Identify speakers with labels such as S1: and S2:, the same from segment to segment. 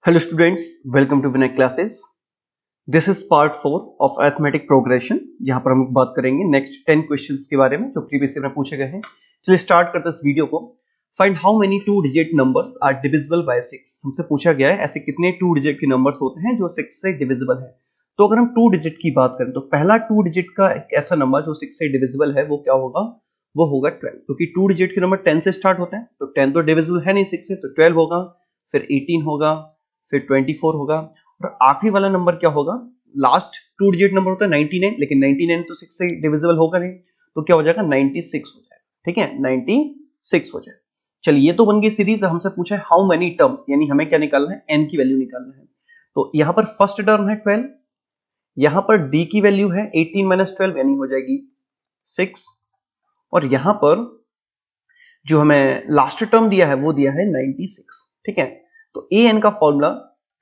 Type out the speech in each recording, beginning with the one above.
S1: Hello students, welcome to Vinay classes. This is part 4 of arithmetic progression, जहां पर हम बात करेंगे नेक्स्ट 10 क्वेश्चंस के बारे में जो प्रीवियस ईयर में पूछे गए हैं। चलिए स्टार्ट करते हैं इस वीडियो को। Find how many two digit numbers are divisible by 6। हमसे पूछा गया है ऐसे कितने टू डिजिट के नंबर्स होते हैं जो 6 से डिविजिबल है। तो अगर हम टू डिजिट की बात करें तो पहला टू डिजिट का एक ऐसा नंबर जो 6 से डिविजिबल है वो क्या होगा? वो होगा 12, क्योंकि टू डिजिट के नंबर 10 से स्टार्ट होते हैं। तो 10 तो डिविजिबल है नहीं 6 से, तो 12 होगा, फिर 18 होगा, फिर 24 होगा, और आखिरी वाला नंबर क्या होगा? लास्ट टू डिजिट नंबर होता है 99, लेकिन 99 तो 6 से डिविजिबल होगा नहीं, तो क्या हो जाएगा? 96 हो जाएगा। ठीक है, 96 हो जाएगा। चलिए, ये तो बन गई सीरीज। हमसे पूछा है हाउ मेनी टर्म्स, यानी हमें क्या निकालना है? एन की वैल्यू निकालना है। तो यहाँ पर फर्स्ट टर्म है 12, यहाँ पर डी की वैल्यू है 18 माइनस 12 यानी हो जाएगी 6, और यहाँ पर जो हमें लास्ट टर्म दिया है वो दिया है 96। ठीक है, तो ए एन का फॉर्मूला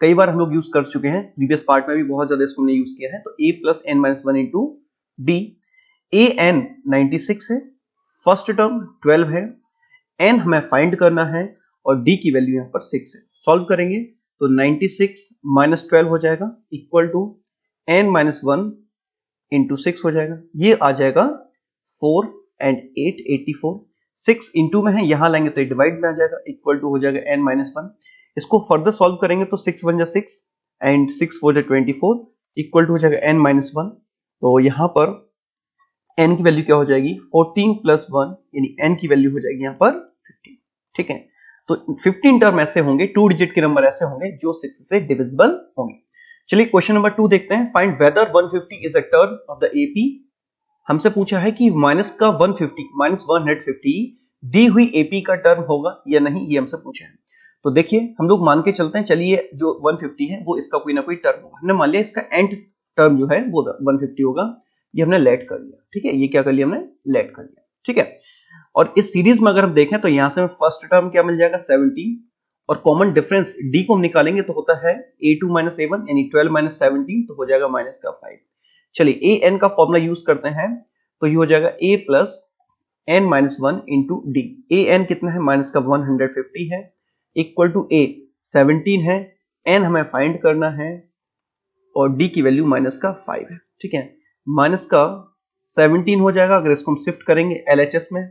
S1: कई बार हम लोग यूज कर चुके हैं, प्रीवियस पार्ट में भी बहुत ज्यादा इसको हमने यूज किया है। तो A plus N minus one into D. A N 96 है, फर्स्ट टर्म 12 है, एन हमें फाइंड करना है और डी की वैल्यू यहाँ पर 6 है। सॉल्व करेंगे तो 96 माइनस 12 हो जाएगा equal to n minus one into 6 हो जाएगा। ये आ जाएगा 4 एंड 8 84। 6 इंटू में है, यहां लाएंगे तो डिवाइड में आ जाएगा, इक्वल टू हो जाएगा n माइनस वन। इसको फर्दर सॉल्व करेंगे तो 6 वन जा 6 एंड 6 4 जा 24 इक्वल टू हो जाएगा n माइनस वन। तो यहाँ पर n की वैल्यू क्या हो जाएगी? 14 प्लस 1 यानी n की वैल्यू हो जाएगी यहाँ पर 15। ठीक है, तो 15 टर्म ऐसे होंगे, टू डिजिट के नंबर ऐसे होंगे जो 6 से डिविजिबल होंगे। चलिए क्वेश्चन नंबर 2 देखते हैं। Find weather 150 is a term of the AP. हमसे पूछा है कि माइनस का 150 माइनस 150 दी हुई एपी का टर्म होगा या नहीं, ये हमसे पूछा है। तो देखिए, हम लोग मान के चलते हैं, चलिए जो 150 है वो इसका कोई ना कोई टर्म होगा। हमने मान लिया इसका एंड टर्म जो है वो 150 होगा, ये हमने लेट कर लिया। ठीक है, ये क्या कर लिया हमने? लेट कर लिया। ठीक है, और इस सीरीज में अगर हम देखें तो यहां से फर्स्ट टर्म क्या मिल जाएगा? 17, और कॉमन डिफरेंस डी को हम निकालेंगे तो होता है a2 माइनस a1 यानी 12 माइनस 17, तो हो जाएगा माइनस का 5। चलिए ए एन का फॉर्मूला यूज करते हैं, तो ये हो जाएगा a plus N minus one into D. A n कितना है? माइनस का 150 है, इक्वल टू a 17 है, एन हमें फाइंड करना है और डी की वैल्यू माइनस का 5 है। ठीक है, माइनस का 17 हो जाएगा अगर इसको हम शिफ्ट करेंगे LHS में,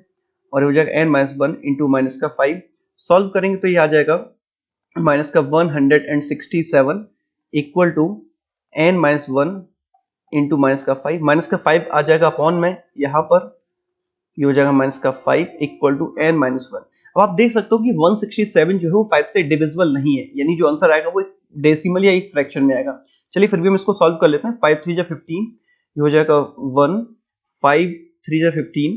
S1: और हो जाएगा n minus one into minus का 5। सॉल्व करेंगे तो ये आ जाएगा माइनस का 167 equal to n minus one into minus का 5। माइनस का 5 आ जाएगा अपॉन में, यहाँ पर ये हो जाएगा माइनस का 5 equal to n minus one. अब आप देख सकते हो कि 167 जो है वो 5 से डिविजिबल नहीं है, यानी जो आंसर आएगा वो एक डेसिमल या एक फ्रैक्शन में आएगा। चलिए फिर भी हम इसको सॉल्व कर लेते हैं। 5 3 जा 15, ये हो जाएगा 1, 5 3 जा 15,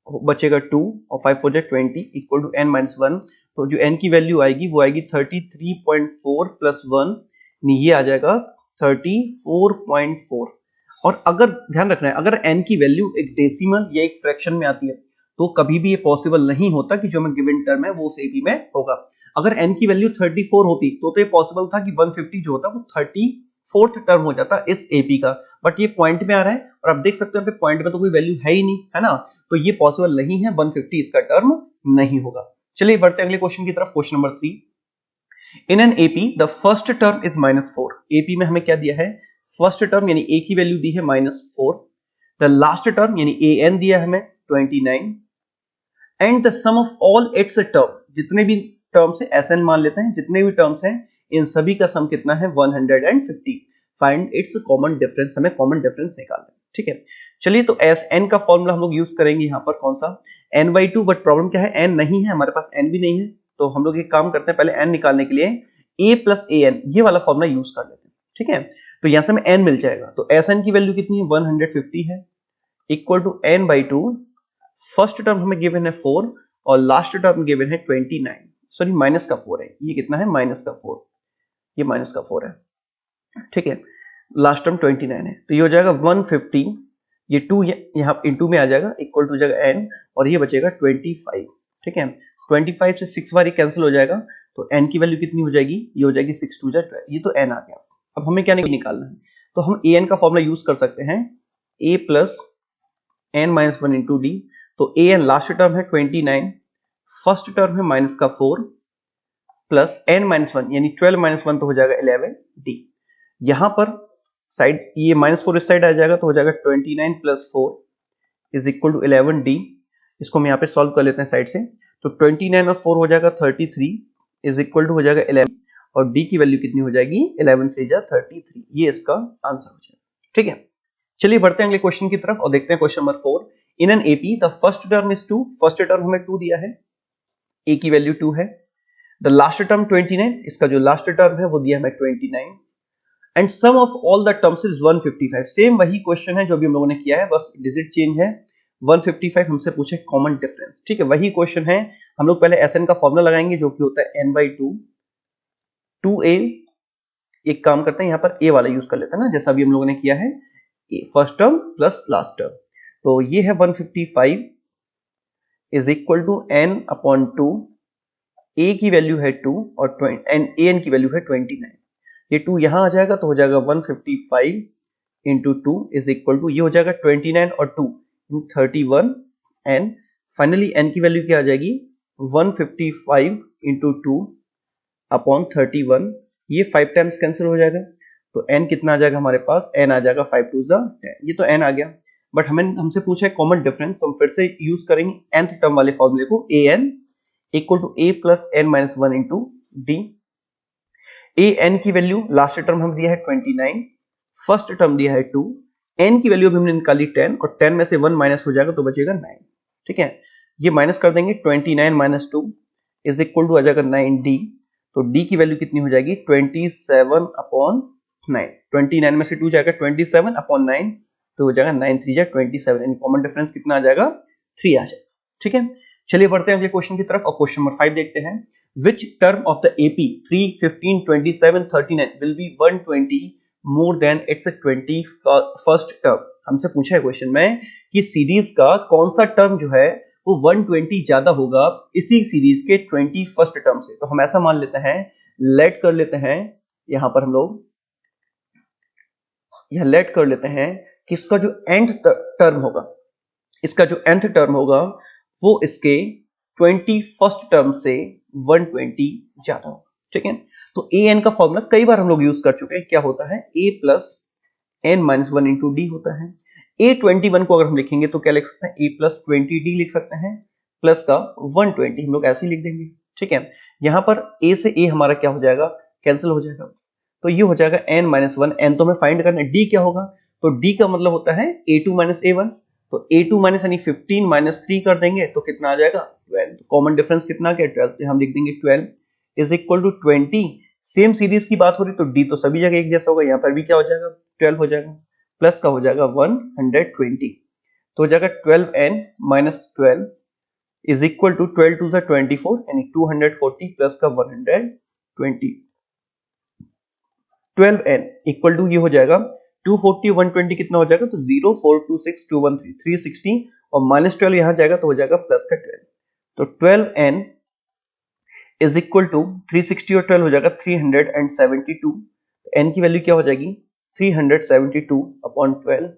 S1: बचेगा 2, और 5 4 जा 20 equal to n minus one. तो जो n की वैल्यू आएगी वो आएगी 33.4 प्लस 1, ये आ जाएगा 34.4। और अगर ध्यान रखना है, अगर n की वैल्यू एक डेसिमल या एक फ्रैक्शन में आती है तो कभी भी ये पॉसिबल नहीं होता कि जो हमें गिवन टर्म है वो उस एपी में होगा। अगर n की वैल्यू 34 होती तो ये पॉसिबल था कि 150 जो होता वो 34th टर्म हो जाता इस एपी का, बट ये पॉइंट में आ रहा है, और आप देख सकते हैं पॉइंट में तो कोई वैल्यू है ही नहीं, है ना, तो ये पॉसिबल नहीं है, 150 इसका टर्म नहीं होगा। चलिए बढ़ते हैं अगले क्वेश्चन की तरफ। Question number 3, in an AP the first term is -4। AP में हमें क्या दिया है? फर्स्ट टर्म यानी ए की वैल्यू दी है -4, द लास्ट टर्म यानी ए एन दिया है हमें 29, and the sum of all its term, जितने भी टर्म्स है एस एन मान लेते हैं, जितने भी टर्म्स हैं इन सभी का सम कितना है? 150। फाइंड इट्स कॉमन डिफरेंस, हमें कॉमन डिफरेंस निकालना है। ठीक है, चलिए तो एस एन का फॉर्मूला हम लोग यूज करेंगे यहाँ पर कौन सा? n/2, बट प्रॉब्लम क्या है? n नहीं है हमारे पास, n भी नहीं है, तो हम लोग एक काम करते हैं, पहले n निकालने के लिए a प्लस ए एन ये वाला फॉर्मूला यूज कर लेते हैं। ठीक है, तो यहां से हमें n मिल जाएगा, तो एस एन की वैल्यू कितनी है? 150 है, equal to n/2। First term हमें गिवन है 4 और लास्ट टर्म गिवन है 29, सॉरी माइनस का 4 है, ये कितना है? माइनस का 4, ये माइनस का 4 है। ठीक है, लास्ट टर्म 29 है, तो ये हो जाएगा 150, ये 2 यहाँ इनटू में आ जाएगा, इक्वल टू हो जाएगा n, और ये बचेगा 25। ठीक है, 25 से 6 बार कैंसिल हो जाएगा, तो n की वैल्यू कितनी हो जाएगी? ये हो जाएगी 6 2 12, ये तो n आ गया। अब हमें क्या निकालना है? तो हम an का फॉर्मूला यूज कर सकते हैं, a plus n minus one into D. तो an लास्ट टर्म है 29, फर्स्ट टर्म है माइनस का 4, प्लस n माइनस वन यानी 12 माइनस वन तो हो जाएगा 11d। यहां पर साइड ये -4 इस साइड आ जाएगा तो हो जाएगा 29 plus 4 is equal to 11d। इसको हम यहाँ पे सॉल्व कर लेते हैं साइड से, तो 29 और 4 हो जाएगा 33 इज इक्वल टू हो जाएगा 11 और d की वैल्यू कितनी हो जाएगी 11 3 जा 33। ये इसका आंसर हो जाएगा। ठीक है, चलिए बढ़ते हैं अगले क्वेश्चन की तरफ और देखते हैं question number 4। In an AP the first term is 2, first term हमें 2 दिया है, a की वैल्यू 2 है। द लास्ट टर्म 29, इसका जो लास्ट टर्म है वो दिया हमें 29 and sum of all the terms is 155। Same वही क्वेश्चन है जो भी हम लोगों ने किया है, बस डिजिट चेंज है। 155 हमसे पूछे कॉमन डिफरेंस। ठीक है, वही क्वेश्चन है। हम लोग पहले SN का फॉर्मूला लगाएंगे जो कि होता है n/2 2a। एक काम करते हैं यहाँ पर a वाला यूज कर लेते हैं ना, जैसा भी हम लोगों ने किया है, first term plus last term. तो ये है 155 is equal to n/2, a की वैल्यू है 2 और an की वैल्यू है 29। ये 2 यहां आ जाएगा तो हो जाएगा 155 इंटू 2 इज इक्वल टू, ये हो जाएगा 29 और 2 31 एंड फाइनली n की वैल्यू क्या आ जाएगी 155 इंटू 2 अपॉन 31। ये 5 टाइम्स कैंसिल हो जाएगा तो n कितना आ जाएगा हमारे पास, n आ जाएगा 5 2 10। ये तो n आ गया, बट हमसे पूछा है कॉमन डिफरेंस, तो हम फिर से यूज करेंगे nth टर्म वाले फॉर्मूले को, an equal to a plus n minus one into d. an की वैल्यू लास्ट टर्म हम दिया है 29, फर्स्ट टर्म दिया है 2, n की वैल्यू भी हमने निकाली 10 और 10 में से 1 माइनस हो जाएगा तो बचेगा 9। ठीक है, ये माइनस कर देंगे, 29 माइनस 2 इज इक्वल टू आ जाएगा 9d। तो d की वैल्यू कितनी हो जाएगी 27 अपॉन 9। 29 में से 2 जाएगा 27 अपॉन 9 तो हो जाएगा 9 3 जा 27, यानी कॉमन डिफरेंस कितना आ जाएगा 3 आ जाएगा। ठीक है, चलिए बढ़ते हैं अगले क्वेश्चन की तरफ और क्वेश्चन नंबर 5 देखते हैं। Which term of the AP 3, 15, 27, 39 will be 120 more than its 21st term? हमसे पूछा है क्वेश्चन में कि सीरीज का कौन सा टर्म जो है वो 120 ज्यादा होगा इसी सीरीज के 21st टर्म से। तो हम ऐसा मान लेते हैं, लेट कर लेते हैं यहां पर हम लोग यह लेट कर लेते हैं कि इसका जो nth टर्म होगा, इसका जो nth टर्म होगा वो इसके 21st टर्म से 120 ज्यादा होगा। ठीक है, तो an का फॉर्मूला कई बार हम लोग यूज कर चुके हैं, क्या होता है a plus n minus one into D होता है। a21 को अगर हम लिखेंगे तो क्या लिख सकते हैं a प्लस 20d लिख सकते हैं, प्लस का 120 हम लोग ऐसे ही लिख देंगे। ठीक है, यहां पर a से a हमारा क्या हो जाएगा कैंसिल हो जाएगा, तो ये हो जाएगा n माइनस वन। n तो हमें फाइंड करना है, d क्या होगा, तो d का मतलब होता है a2 माइनस a1, तो a2 माइनस यानी 15 माइनस 3 कर देंगे तो कितना आ जाएगा 12। कॉमन डिफरेंस कितना क्या 12, तो हम लिख देंगे 12 is equal to 20। Same series की बात हो रही तो d तो सभी जगह एक जैसा होगा, यहाँ पर भी क्या हो जाएगा 12 हो जाएगा, प्लस का हो जाएगा 120 तो हो जाएगा 12n minus 12 is equal to 12 two 24 यानी 240 प्लस का 120। 12n इक्वल टू ये हो जाएगा 240 120 कितना हो जाएगा, तो 0 4 2 6 2 1 3 360 और माइनस 12 यहां जाएगा तो हो जाएगा प्लस का 12। तो 12n इज इक्वल टू 360 और 12 हो जाएगा 372। n की वैल्यू क्या हो जाएगी 372 अपॉन 12,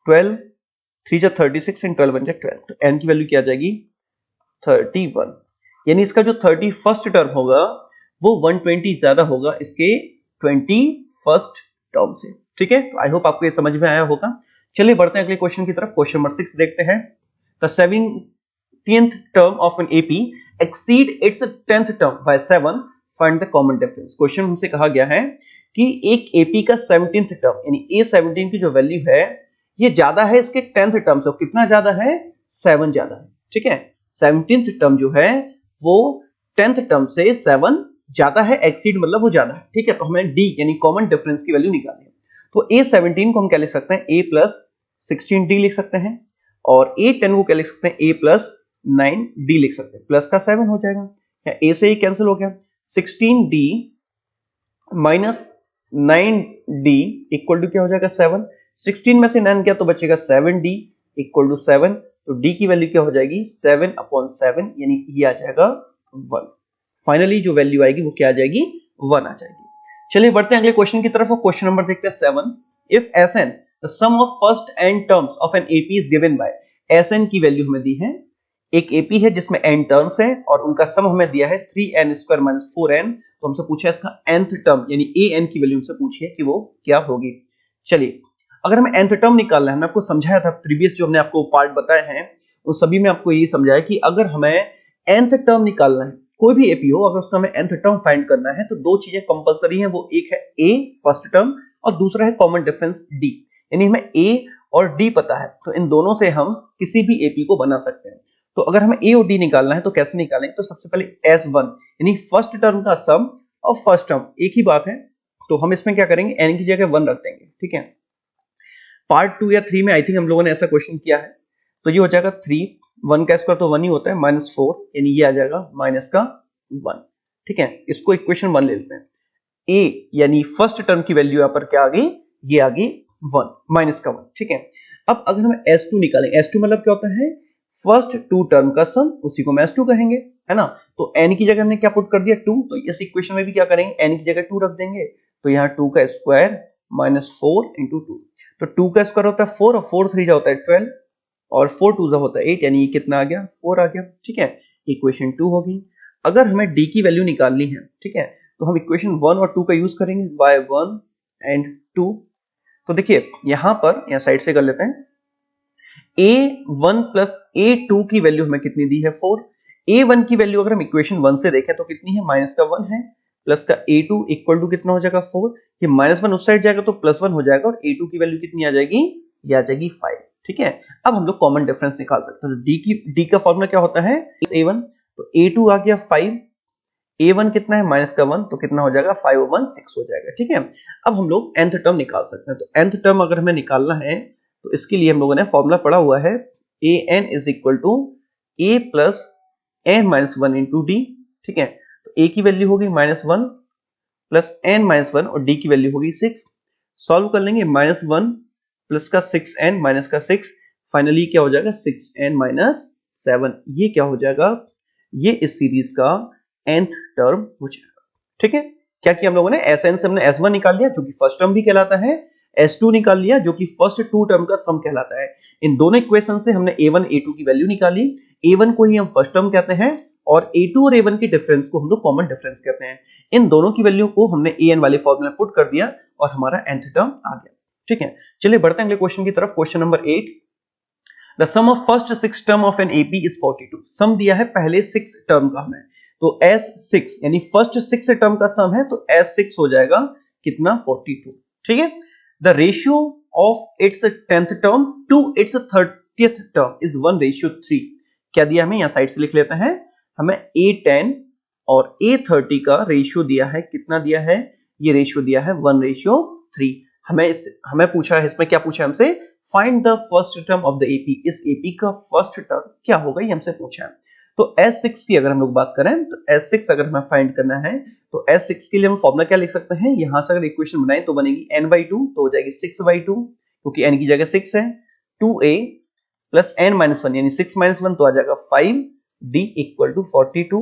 S1: 12 3 जा 36 एंड 12 1 जा 12, तो n की वैल्यू क्या आ जाएगी 31। यानी इसका जो 31st टर्म होगा वो 120 ज्यादा होगा इसके 21st टर्म से। ठीक है, आई होप आपको ये समझ में आया होगा। चलिए बढ़ते हैं अगले क्वेश्चन की तरफ। क्वेश्चन नंबर 6 देखते हैं। The 17th term of an AP exceed it's 10th term by 7, find the common difference. Question हमसे कहा गया है कि एक एपी का 17th टर्म यानी A17 की जो वैल्यू है ये ज्यादा है इसके 10th टर्म से। कितना ज्यादा है 7 ज्यादा है। ठीक है, 17th टर्म जो है वो 10th टर्म से 7 ज्यादा है, एक्सीड मतलब वो ज्यादा है। ठीक है, तो हमें d यानी कॉमन डिफरेंस की वैल्यू निकालनी है। तो A17 को हम क्या लिख सकते हैं a प्लस 16d लिख सकते हैं और A10 को क्या लिख सकते हैं a प्लस 9d लिख सकते हैं, प्लस का 7 हो जाएगा, या a से ही कैंसिल हो गया। 16d minus 9d equal to क्या हो जाएगा 7। 16 में से 9 क्या तो बचेगा 7d इक्वल टू 7, तो d की वैल्यू क्या हो जाएगी 7 अपॉन 7 यानी ये आ जाएगा 1। फाइनली जो वैल्यू आएगी वो क्या आ जाएगी 1 आ जाएगी। चलिए बढ़ते हैं अगले क्वेश्चन की तरफ और क्वेश्चन नंबर देखते हैं 7। If Sn the sum of first n terms of an AP is given by, Sn की वैल्यू हमें दी है एक एपी है जिसमें n टर्म्स हैं और उनका सम हमें दिया है 3n स्क्वायर माइनस 4n। तो हमसे पूछा है इसका nth टर्म यानी an की वैल्यू हमसे पूछी है कि वो क्या होगी। चलिए, अगर हमें nth टर्म निकालना है, मैंने आपको समझाया था प्रीवियस जो हमने आपको पार्ट बताए हैं उन सभी में आपको यही समझाया कि अगर हमें nth टर्म निकालना है, कोई भी एपी हो, अगर उसका हमें nth टर्म फाइंड करना है तो दो चीजें कंपलसरी हैं। वो एक है a फर्स्ट टर्म और दूसरा है कॉमन डिफरेंस d। यानी हमें a और d पता है तो इन दोनों से हम किसी भी एपी को बना सकते हैं। तो अगर हमें a और d निकालना है तो कैसे निकालेंगे? तो सबसे पहले s1 यानी फर्स्ट टर्म का सम और फर्स्ट टर्म एक ही बात है, तो हम इसमें क्या करेंगे, n की जगह 1 रख देंगे। ठीक है, पार्ट 2 या 3 में आई थिंक हम लोगों ने ऐसा क्वेश्चन किया है। तो ये हो जाएगा 3, 1 का स्क्वायर तो 1 ही होता है, -4 यानी ये आ जाएगा माइनस का 1। ठीक है, इसको इक्वेशन 1 ले लेते हैं। a यानी फर्स्ट टर्म की वैल्यू यहाँ पर क्या आ गई, ये आ गई 1 माइनस का 1। ठीक है, अब अगर हम s2 निकालें, s2 मतलब क्या होता है, फर्स्ट टू टर्म का सम, उसी को हम s2 कहेंगे, है ना। तो n की जगह हमने क्या पुट कर दिया 2, तो इस इक्वेशन में भी क्या करेंगे, n की जगह 2 रख देंगे। तो यहाँ 2 का स्क्वायर माइनस 4 इंटू 2, तो 2 का स्क्वायर होता है 4 और 4 3 होता है 12 और 4 2 होता है 8, यानी ये कितना आ गया, 4 आ गया। ठीक है, इक्वेशन 2 होगी। अगर हमें d की वैल्यू निकालनी है, ठीक है, तो हम इक्वेशन 1 और 2 का यूज करेंगे, y1 एंड 2। तो देखिए यहां पर, यहां साइड से कर लेते हैं, a1 प्लस a2 की वैल्यू हमें कितनी दी है 4। a1 की वैल्यू अगर हम इक्वेशन 1 से देखें तो कितनी है, माइनस का 1 है, प्लस का a2 इक्वल टू कितना हो जाएगा 4। ये -1 उस साइड जाएगा तो +1 हो जाएगा और a2 की वैल्यू कितनी आ जाएगी, ये आ जाएगी 5। ठीक है, अब हम लोग कॉमन डिफरेंस निकाल सकते हैं। तो d का फॉर्मूला क्या होता है, a1, तो a2 आ गया 5, a1 कितना है माइनस का 1, तो कितना हो जाएगा 5 और 1 6 हो जाएगा। ठीक है, अब हम लोग nth टर्म निकाल सकते हैं। तो nth टर्म अगर हमें निकालना है तो इसके लिए हम लोगों ने फॉर्मूला पढ़ा हुआ है, an is equal to a plus n minus 1 into d. ठीक है, तो a की वैल्यू होगी -1 प्लस n माइनस 1 और d की वैल्यू होगी 6। सॉल्व कर लेंगे, -1 प्लस का 6n माइनस का 6, फाइनली क्या हो जाएगा 6n माइनस 7। ये क्या हो जाएगा, ये इस सीरीज का nth टर्म हो जाएगा। ठीक है, क्या किया हम लोगों ने, Sn से हमने S1 निकाल लिया जो कि फर्स्ट टर्म भी कहलाता है, S2 निकाल लिया जो कि फर्स्ट टू टर्म का सम कहलाता है। इन दोनों इक्वेशन से हमने A1 A2 की वैल्यू निकाली। A1 को ही हम फर्स्ट टर्म कहते हैं और A2 और A1 के डिफरेंस को हम लोग कॉमन डिफरेंस कहते हैं। इन दोनों की वैल्यू को हमने an वाले फॉर्मूला पुट कर दिया और हमारा nth टर्म आ गया। ठीक है, चलिए बढ़ते हैं अगले क्वेश्चन की तरफ। Question number 8, the sum of first 6 term of an AP is 42। Sum दिया है पहले 6 टर्म का हमें, तो S6 यानी फर्स्ट 6 टर्म का सम है, तो S6 हो जाएगा कितना 42। ठीक है, the ratio of its 10th term to its 30th term is 1:3। क्या दिया हमें, यहां साइड से लिख लेते हैं, हमें A10 और A30 का रेशियो दिया है, कितना दिया है, ये रेशियो दिया है 1:3। हमें पूछा है, इसमें क्या पूछा है हमसे, find the first term of the AP. इस एपी का फर्स्ट टर्म क्या होगा ये हमसे पूछा है। तो S6 की अगर हम लोग बात करें, तो S6 अगर हमें फाइंड करना है तो S6 के लिए हम फॉर्मूला क्या लिख सकते हैं, यहां से अगर इक्वेशन बनाएं तो बनेगी n/2, तो हो जाएगी 6/2 क्योंकि n की जगह 6 है, 2a प्लस n-1 यानी 6 - 1 तो आ जाएगा 5d इक्वल टू 42।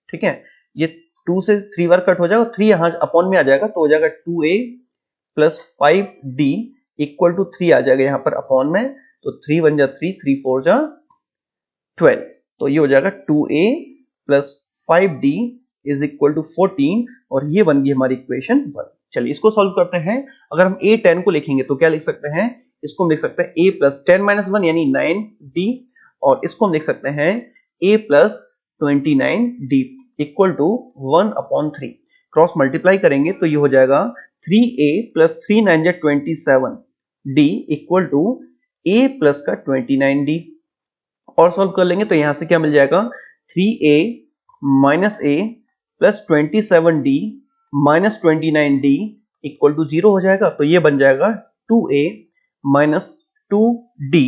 S1: ठीक है, ये 2 से 3 बार कट हो जाएगा, 3 यहां अपॉन में आ जाएगा तो हो जाएगा 2a plus 5d equal to 3 आ जाएगा यहाँ पर अपॉन में, तो 3 1 जा 3, 3 4 जा 12, तो ये हो जाएगा 2a plus 5d is equal to 14 और ये बन गई हमारी इक्वेशन 1। चलिए इसको सॉल्व करते हैं। अगर हम a10 को लिखेंगे तो क्या लिख सकते हैं, इसको हम लिख सकते हैं a प्लस 10 - 1 यानी 9d और इसको हम लिख सकते हैं a plus 29d equal to 1/3। Cross multiply करेंगे तो ये हो जाएगा 3a प्लस 3 9 जा 27d equal to a plus का 29d। और सॉल्व कर लेंगे तो यहां से क्या मिल जाएगा, 3a minus a plus 27d minus 29d equal to 0 हो जाएगा, तो ये बन जाएगा 2a माइनस 2d,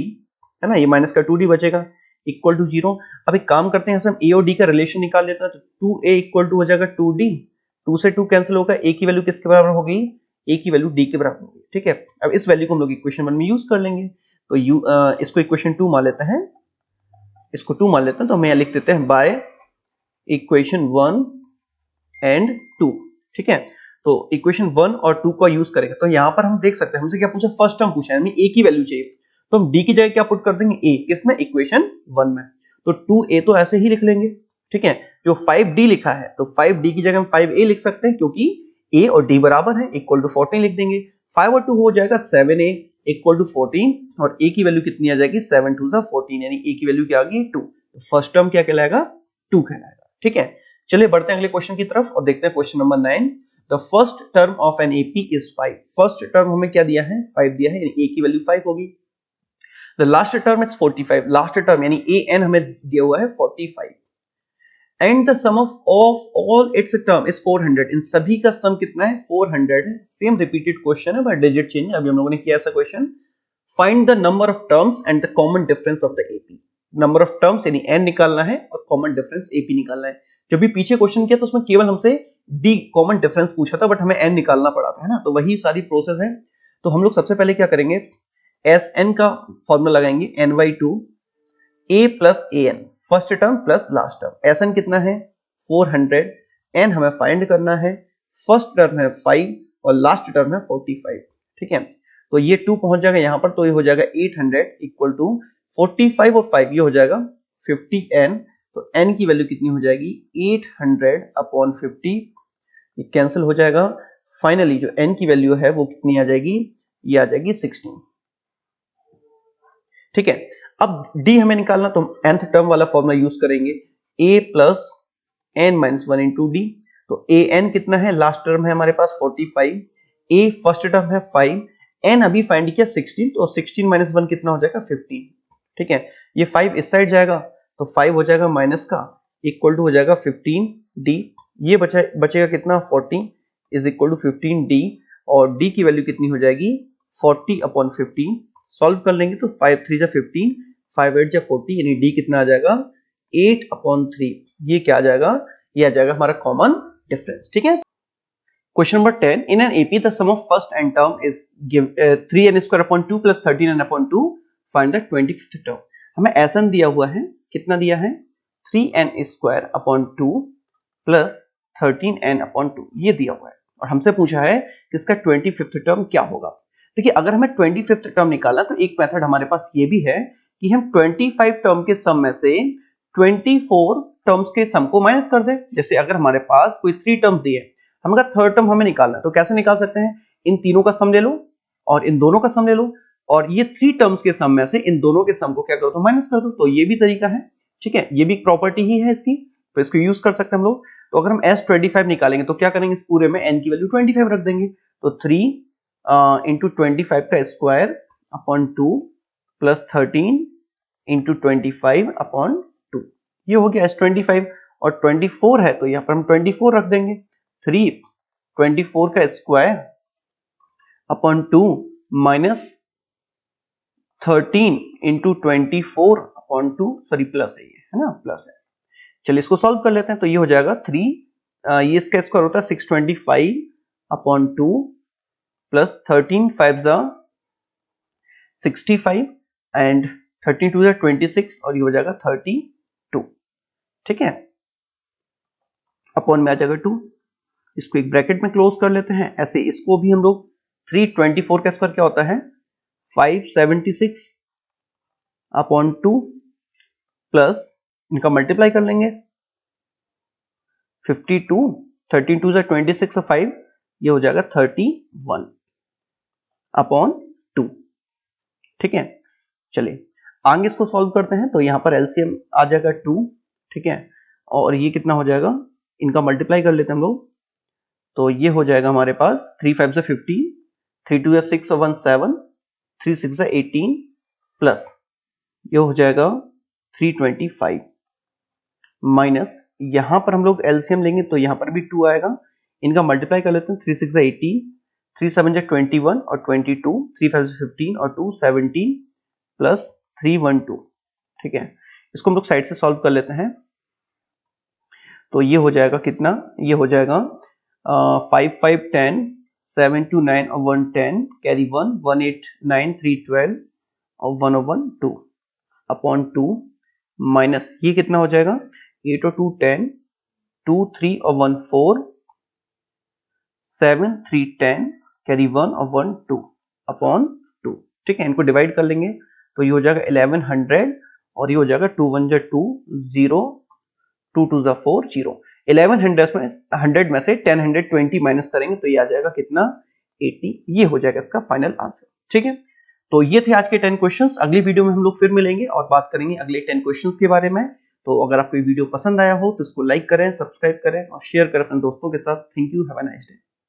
S1: है ना, ये माइनस का 2d बचेगा इक्वल टू 0। अब एक काम करते हैं, हम a और d का रिलेशन निकाल लेते हैं, तो 2a इक्वल टू हो जाएगा 2d, 2 से 2 कैंसिल होगा, a की वैल्यू किसके बराबर होगी, a की वैल्यू d के बराबर होगी। ठीक है, अब इस वैल्यू को हम लोग इक्वेशन 1 में यूज कर लेंगे, तो इसको इक्वेशन 2 मान लेते हैं, इसको 2 मान लेते हैं, तो हम यहाँ लिख देते हैं बाय इक्वेशन 1 एंड 2। ठीक है, तो इक्वेशन 1 और 2 का यूज करेंगे, तो यहाँ पर हम देख सकते हैं हमसे क्या पूछा, फर्स्ट टर्म पूछा है, हमें a की वैल्यू चाहिए, तो हम d की जगह क्या पुट कर देंगे, a किसमें, इक्वेशन 1 में। तो 2a तो ऐसे ही लिख लेंगे, ठीक है। जो 5d लिखा है तो 5d की जगह हम 5a लिख सकते हैं, क्योंकि a और d बराबर है, इक्वल टू 14 लिख देंगे। 5 और 2 हो जाएगा 7a इक्वल टू 14, और a की वैल्यू कितनी आ जाएगी, 7 2 14, यानी a की वैल्यू क्या आ गई 2। फर्स्ट टर्म क्या कहलाएगा, 2 कहलाएगा, ठीक है। चलिए बढ़ते हैं अगले क्वेश्चन की तरफ और देखते हैं question number 9। The first term of an AP is 5। First term हमें क्या दिया है, 5 दिया है, यानी a की वैल्यू 5 होगी। The last term is 45। Last term यानी an हमें दिया हुआ है 45, and the sum of all its term is 400। इन सभी का सम कितना है, 400 है। सेम रिपीटेड क्वेश्चन है बट डिजिट चेंज, अभी हम लोगों ने किया ऐसा क्वेश्चन। Find the number of terms and the common difference of the AP. Number of terms यानी n निकालना है और कॉमन डिफरेंस एपी निकालना है। जब भी पीछे क्वेश्चन किया तो उसमें केवल हमसे d कॉमन डिफरेंस पूछा था, बट हमें n निकालना पड़ा था, है ना। तो वही सारी प्रोसेस है। तो हम लोग सबसे पहले क्या करेंगे, Sn का फॉर्मूला लगाएंगे, n/2 a plus an, first term plus last term. Sn कितना है 400, n हमें फाइंड करना है, फर्स्ट टर्म है 5 और लास्ट टर्म है 45, ठीक है। तो ये 2 पहुंच जाएगा यहाँ पर, तो ये हो जाएगा 800 इक्वल टू 45 और 5 ये हो जाएगा 50n। तो n की वैल्यू कितनी हो जाएगी, 800 अपॉन 50, ये कैंसिल हो जाएगा। फाइनली जो n की वैल्यू है वो कितनी आ जाएगी, ये आ जाएगी 16, ठीक है। अब d हमें निकालना, तो हम nth टर्म वाला फॉर्मूला यूज करेंगे, a plus n minus 1 into D. तो an कितना है, लास्ट टर्म है हमारे पास 45, a फर्स्ट टर्म है 5, n अभी फाइंड किया 16, तो 16 माइनस 1 कितना हो जाएगा 15, ठीक है। ये 5 इस साइड जाएगा तो 5 हो जाएगा माइनस का, इक्वल टू हो जाएगा 15d। ये बचेगा कितना, 40 इज इक्वल टू 15d, और d की वैल्यू कितनी हो जाएगी 40 अपॉन 15। सॉल्व कर लेंगे तो 5 3 जा 15, 5 8 जा 40, यानी d कितना आ जाएगा 8 अपॉन 3। ये क्या आ जाएगा, ये आ जाएगा हमारा कॉमन डिफरेंस, ठीक है। Question number 10, in an AP the sum of first n term is 3n square upon 2 plus 13n upon 2, find the 25th term. हमें Sn दिया हुआ है, कितना दिया है 3n square upon 2 plus 13n upon 2, ये दिया हुआ है, और हमसे पूछा है कि इसका 25th टर्म क्या होगा। देखिए अगर हमें 25th टर्म निकालना तो एक मेथड हमारे पास ये भी है कि हम 25 टर्म के सम में से 24 टर्म्स के सम को माइनस कर दें। जैसे अगर हमारे पास कोई 3 टर्म दिए, हमें थर्ड टर्म हमें निकालना है, तो कैसे निकाल सकते हैं, इन तीनों का सम ले लो और इन दोनों का सम ले लो, और ये 3 टर्म्स के सम में से इन दोनों के सम को क्या करो तो माइनस कर दो। तो ये भी तरीका है, ठीक है, ये भी एक प्रॉपर्टी ही है इसकी, तो इसको यूज कर सकते हैं हम लोग। तो अगर हम S25 निकालेंगे तो क्या करेंगे, इस पूरे में n की वैल्यू 25 रख देंगे, तो 3 इंटू 25 का square upon 2 plus 13 into 25 upon 2, ये हो गया S25। और 24 है तो यहाँ पर हम 24 रख देंगे, 3 24 का square upon 2 minus 13 into 24 upon 2, sorry plus है ना, प्लस है। चलिए इसको सॉल्व कर लेते हैं, तो ये हो जाएगा 3, ये इसका स्क्वायर होता है 625 अपॉन 2 प्लस 13 5 जा 65 एंड 13 2 जा 26, और ये हो जाएगा 32, ठीक है, अपॉन में आ जाएगा 2। इसको एक ब्रैकेट में क्लोज कर लेते हैं। ऐसे इसको भी हम लोग 324 का स्क्वायर क्या होता है 576 अपॉन 2 प्लस इनका मल्टीप्लाई कर लेंगे 52, 13 2 26 और 5, ये हो जाएगा 31 अपॉन 2, ठीक है। चलिए आगे इसको सॉल्व करते हैं, तो यहाँ पर एलसीएम आ जाएगा 2, ठीक है, और ये कितना हो जाएगा, इनका मल्टीप्लाई कर लेते हैं हम लोग, तो ये हो जाएगा हमारे पास 3 5 से 15, 3 2 6 और 1 7, 3 6 18 प्लस ये हो जाएगा 325 माइनस, यहां पर हम लोग एलसीएम लेंगे तो यहां पर भी 2 आएगा, इनका मल्टीप्लाई कर लेते हैं, 3 6 18, 3 7 21 और 22, 3 5 15 और 2 17 प्लस 312, ठीक है। इसको हम लोग साइड से सॉल्व कर लेते हैं, तो ये हो जाएगा कितना, ये हो जाएगा 5 5 10, 7 2 9 और 1 10, कैरी 1 1 8 9 3 12 और 1 1 2 अपॉन 2 माइनस ये कितना हो जाएगा 8 और 2 10, 2 3 और 1 4, 7 3 10, कैरी 1 और 1 2 अपॉन 2, ठीक है। इनको डिवाइड कर लेंगे तो ये हो जाएगा 1100 और ये हो जाएगा 2 1 जा 2 0 2 2 जा 4 0। 1100 में से 1020 माइनस करेंगे तो ये आ जाएगा कितना 80। ये हो जाएगा इसका फाइनल आंसर। ठीक है, तो ये थे आज के 10 क्वेश्चंस। अगली वीडियो में हम लोग फिर मिलेंगे और बात करेंगे अगले 10 क्वेश्चंस के बारे में। तो अगर आपको ये वीडियो पसंद आया हो तो इसको लाइक करें, सब्सक्राइब करें और शेयर करें अपने दोस्तों के साथ। Thank you, have a nice day.